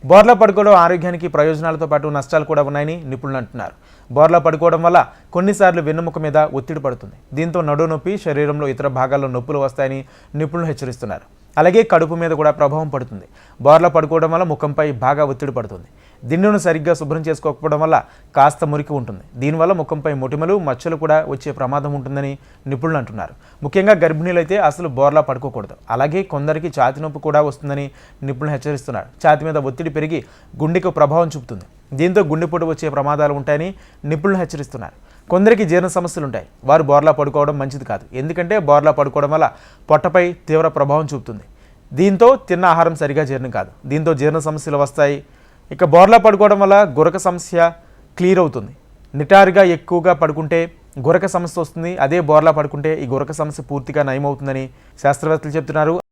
బోర్లా పడుకోవడం ఆరోగ్యానికి ప్రయోజనాలతో పాటు నష్టాలు కూడా ఉన్నాయని నిపుణులు అంటున్నారు. బోర్లా పడుకోవడం వల్ల కొన్నిసార్లు వెన్నుముక మీద ఒత్తిడి పడుతుంది. దీంతో నడుము నొప్పి, శరీరంలో ఇతర భాగాల్లో నొప్పులు వస్తాయని నిపుణులు హెచ్చరిస్తున్నారు. అలాగే కడుపు మీద కూడా ప్రభావం పడుతుంది. బోర్లా పడుకోవడం వల్ల ముఖంపై బాగా ఒత్తిడి పడుతుంది. దిండును సరిగ్గా శుభ్రం చేసుకోకపోవడం వల్ల కాస్త మురికి ఉంటుంది. దీనివల్ల ముఖంపై మొటిమలు, మచ్చలు కూడా వచ్చే ప్రమాదం ఉంటుందని నిపుణులు అంటున్నారు. ముఖ్యంగా గర్భిణీలైతే అసలు బోర్లా పడుకోకూడదు. అలాగే కొందరికి ఛాతీ నొప్పి కూడా వస్తుందని నిపుణులు హెచ్చరిస్తున్నారు. ఛాతీ మీద ఒత్తిడి పెరిగి గుండెకు ప్రభావం చూపుతుంది. దీంతో గుండెపోటు వచ్చే ప్రమాదాలు ఉంటాయని నిపుణులు హెచ్చరిస్తున్నారు. కొందరికి జీర్ణ సమస్యలు ఉంటాయి. వారు బోర్లా పడుకోవడం మంచిది కాదు. ఎందుకంటే బోర్లా పడుకోవడం వల్ల పొట్టపై తీవ్ర ప్రభావం చూపుతుంది. దీంతో తిన్న ఆహారం సరిగా జీర్ణం కాదు. దీంతో జీర్ణ సమస్యలు వస్తాయి. ఇక బోర్లా పడుకోవడం వల్ల గురక సమస్య క్లియర్ అవుతుంది. నిటారుగా ఎక్కువగా పడుకుంటే గురక సమస్య వస్తుంది. అదే బోర్లా పడుకుంటే ఈ గురక సమస్య పూర్తిగా నయమవుతుందని శాస్త్రవేత్తలు చెప్తున్నారు.